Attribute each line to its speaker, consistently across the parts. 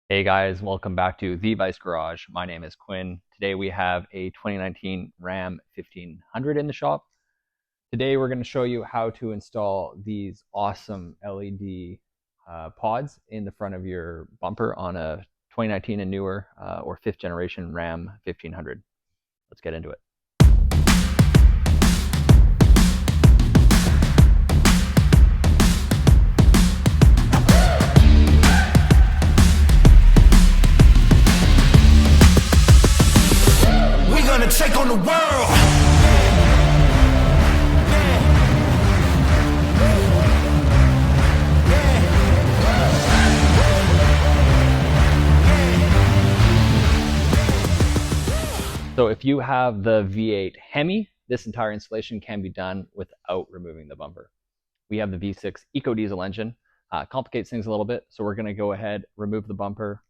Speaker 1: Hey guys, welcome back to The Vice Garage. My name is Quinn. Today we have a 2019 Ram 1500 in the shop. Today we're going to show you how to install these awesome LED pods in the front of your bumper on a 2019 and newer or fifth generation Ram 1500. Let's get into it.
Speaker 2: Take on the world.
Speaker 1: So if you have the V8 Hemi, this entire installation can be done without removing the bumper. We have the V6 EcoDiesel engine. Complicates things a little bit, so we're going to go ahead, remove the bumper.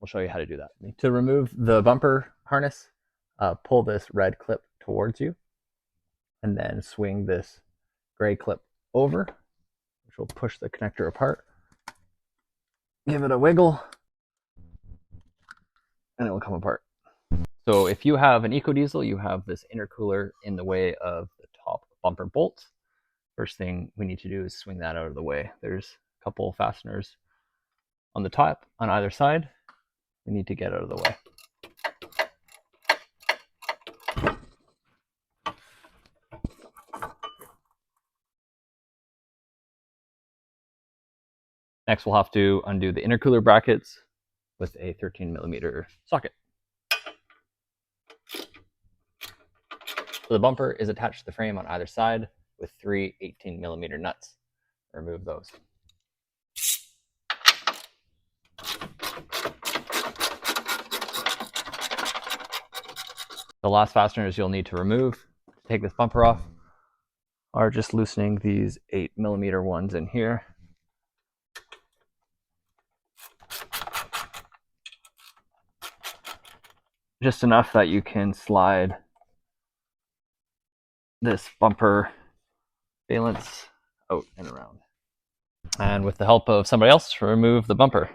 Speaker 1: We'll show you how to do that. To remove the bumper harness, pull this red clip towards you and then swing this gray clip over, which will push the connector apart. Give it a wiggle and it will come apart. So if you have an EcoDiesel, you have this intercooler in the way of the top bumper bolts. First thing we need to do is swing that out of the way. There's a couple fasteners on the top on either side. We need to get out of the way. Next, we'll have to undo the intercooler brackets with a 13mm socket. So the bumper is attached to the frame on either side with three 18mm nuts. Remove those. The last fasteners you'll need to remove to take this bumper off are just loosening these 8mm ones in here. Just enough that you can slide this bumper valance out and around. And with the help of somebody else, remove the bumper.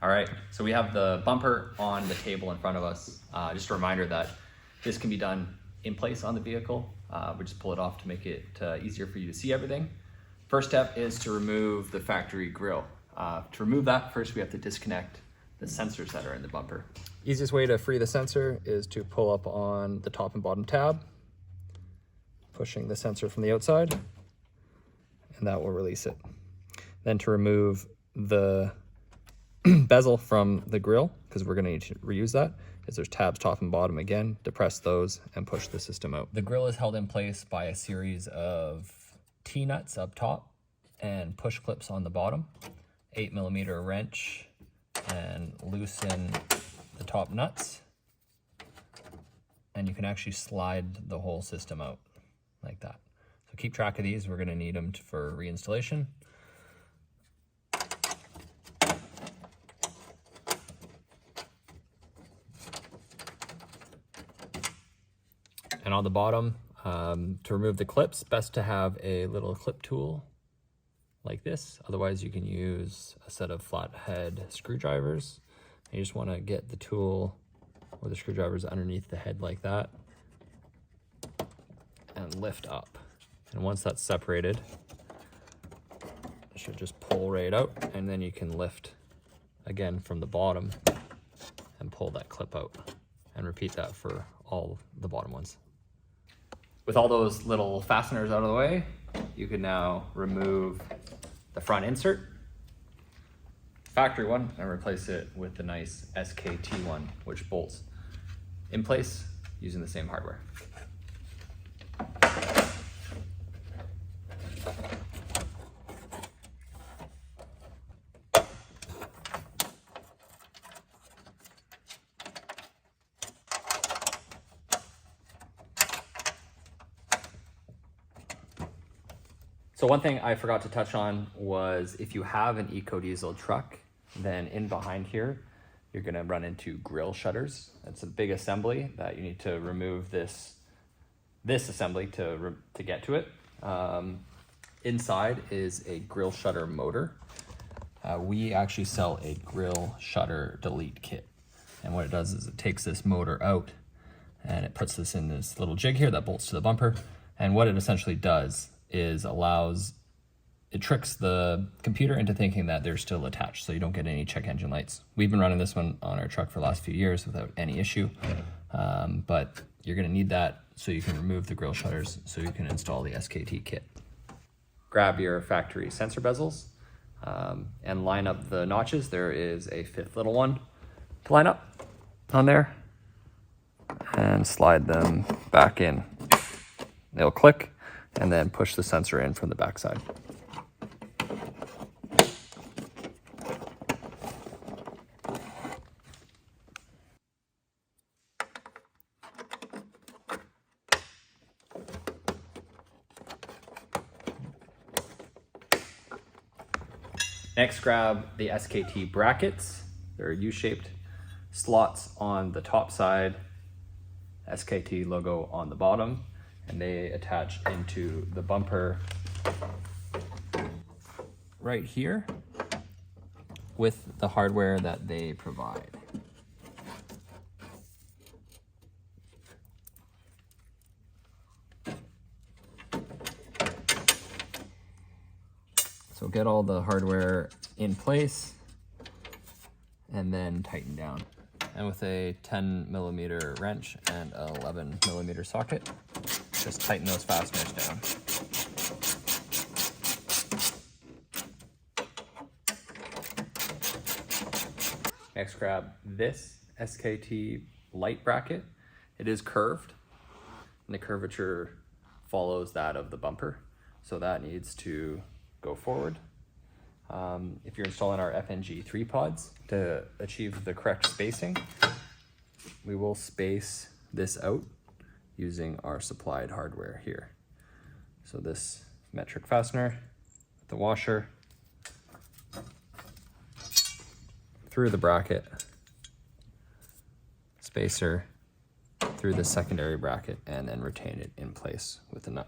Speaker 1: All right, so we have the bumper on the table in front of us. Just a reminder that this can be done in place on the vehicle. We just pull it off to make it easier for you to see everything. First step is to remove the factory grille. To remove that, first we have to disconnect the sensors that are in the bumper.
Speaker 3: Easiest way to free the sensor is to pull up on the top and bottom tab, pushing the sensor from the outside, and that will release it. Then to remove the bezel from the grille, because we're going to need to reuse that, is there's tabs top and bottom again. Depress those and push the system out. The grille is held in place by a series of T-nuts up top and push clips on the bottom, 8mm wrench, and loosen the top nuts. And you can actually slide the whole system out like that. So keep track of these. We're going to need them for reinstallation. And on the bottom, to remove the clips, best to have a little clip tool like this. Otherwise, you can use a set of flathead screwdrivers. You just want to get the tool or the screwdrivers underneath the head like that and lift up. And once that's separated, it should just pull right out, and then you can lift again from the bottom and pull that clip out, and repeat that for all the bottom ones. With all those little fasteners out of the way, you can now remove the front insert, factory one, and replace it with the nice SKT one, which bolts in place using the same hardware. So one thing I forgot to touch on was if you have an EcoDiesel truck, then in behind here,
Speaker 1: you're going to run into grille shutters. It's a big assembly that you need to remove this assembly to get to it. Inside is a grille shutter motor. We actually sell a grille shutter delete kit. And what it does is it takes this motor out and it puts this in this little jig here that bolts to the bumper. And what it essentially does is it tricks the computer into thinking that they're still attached, so you don't get any check engine lights. We've been running this one on our truck for the last few years without any issue, but you're gonna need that so you can remove the grille shutters so you can install the SKT kit. Grab your factory sensor bezels and line up the notches. There is a fifth little one to line up on there and slide them back in. They'll click and then push the sensor in from the backside. Next, grab the SKT brackets. They're U-shaped slots on the top side, SKT logo on the bottom, and they attach into the bumper right here with the hardware that they provide. So get all the hardware in place and then tighten down. And with a 10mm wrench and an 11mm socket, just tighten those fasteners down. Next, grab this SKT light bracket. It is curved, and the curvature follows that of the bumper, so that needs to go forward. If you're installing our FNG 3 pods, to achieve the correct spacing, we will space this out using our supplied hardware here. So this metric fastener, the washer, through the bracket, spacer through the secondary bracket, and then retain it in place with a nut.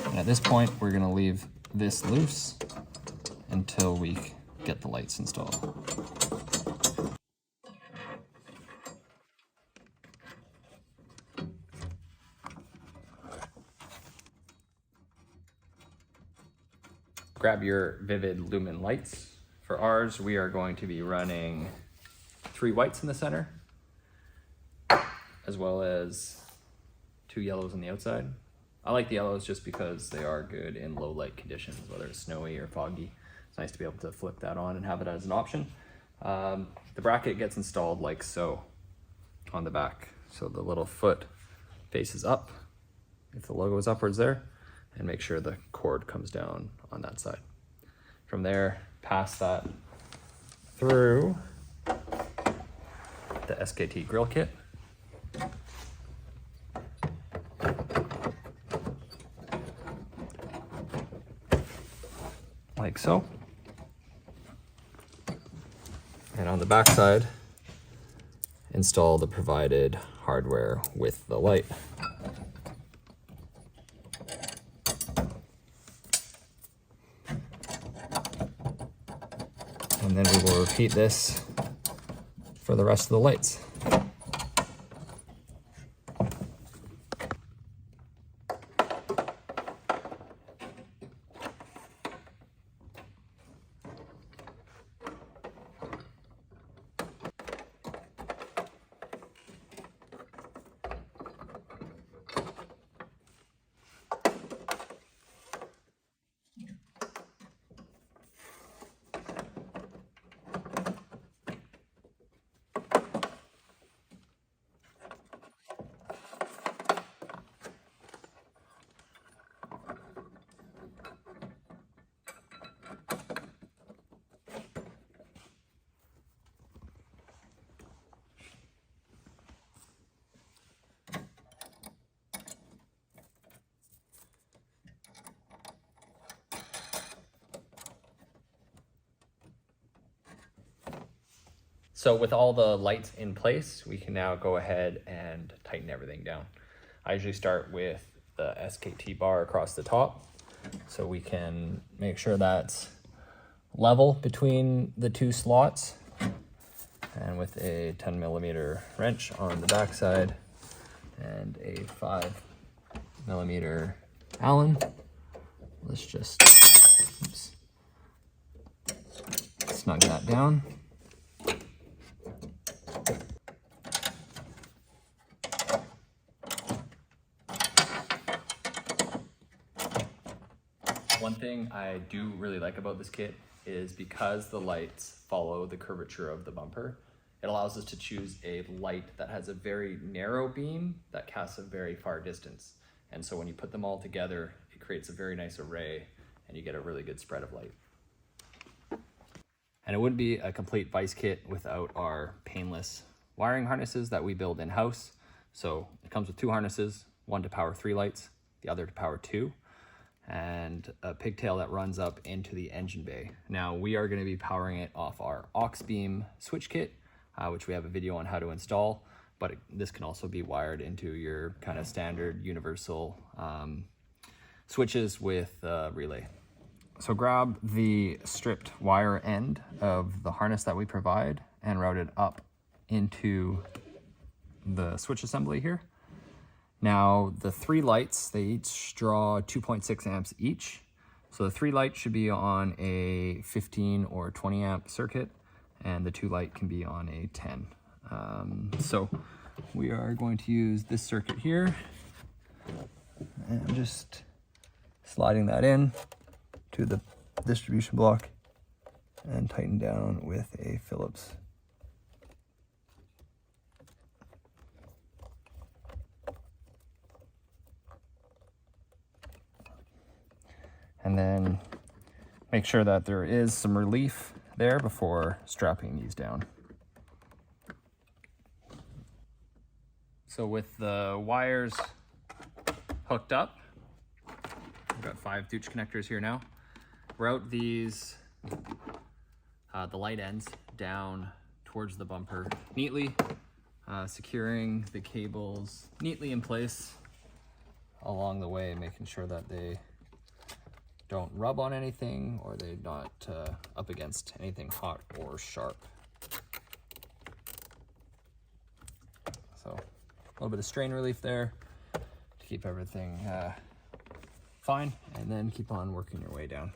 Speaker 1: And at this point, we're going to leave this loose until we get the lights installed. Grab your Vivid Lumen lights. For ours, we are going to be running 3 whites in the center, as well as 2 yellows on the outside. I like the yellows just because they are good in low light conditions, whether it's snowy or foggy. It's nice to be able to flip that on and have it as an option. The bracket gets installed like so on the back. So the little foot faces up, if the logo is upwards there, and make sure the cord comes down on that side. From there, pass that through the SKT grill kit. Like so. And on the back side, install the provided hardware with the light. And then we will repeat this for the rest of the lights. So with all the lights in place, we can now go ahead and tighten everything down. I usually start with the SKT bar across the top, so we can make sure that's level between the two slots. And with a 10mm wrench on the backside and a 5mm Allen, let's just snug that down. One thing I do really like about this kit is because the lights follow the curvature of the bumper, it allows us to choose a light that has a very narrow beam that casts a very far distance. And so when you put them all together, it creates a very nice array and you get a really good spread of light. And it wouldn't be a complete Vice kit without our painless wiring harnesses that we build in-house. So it comes with 2 harnesses, one to power 3 lights, the other to power 2. And a pigtail that runs up into the engine bay. Now we are going to be powering it off our aux beam switch kit, which we have a video on how to install, but this can also be wired into your kind of standard universal switches with relay. So grab the stripped wire end of the harness that we provide and route it up into the switch assembly here. Now the 3 lights, they each draw 2.6 amps each. So the 3 lights should be on a 15 or 20 amp circuit, and the 2 light can be on a 10. So we are going to use this circuit here, and I'm just sliding that in to the distribution block and tighten down with a Phillips. And then make sure that there is some relief there before strapping these down. So with the wires hooked up, we've got 5 Dooch connectors here now. Route these, the light ends down towards the bumper neatly, securing the cables neatly in place along the way, making sure that they don't rub on anything or they're not up against anything hot or sharp. So a little bit of strain relief there to keep everything fine, and then keep on working your way down.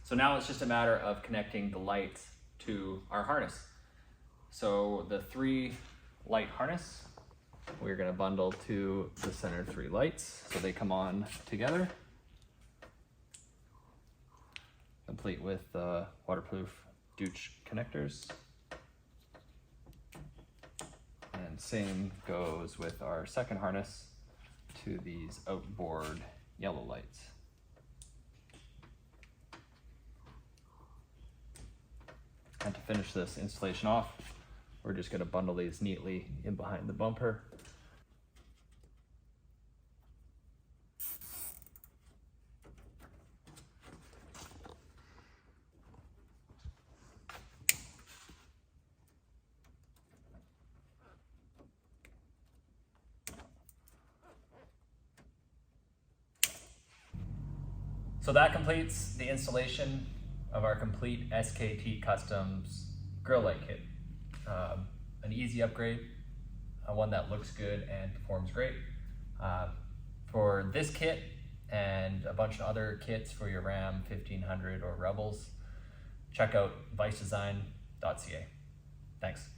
Speaker 1: So now it's just a matter of connecting the lights to our harness. So the 3 light harness, we're going to bundle to the center 3 lights so they come on together, complete with waterproof Dooch connectors. And same goes with our second harness to these outboard yellow lights. And to finish this installation off, we're just going to bundle these neatly in behind the bumper. So that completes the installation of our complete SKT Customs grill light kit. An easy upgrade, one that looks good and performs great. For this kit and a bunch of other kits for your Ram 1500 or Rebels, check out vicedesign.ca. Thanks.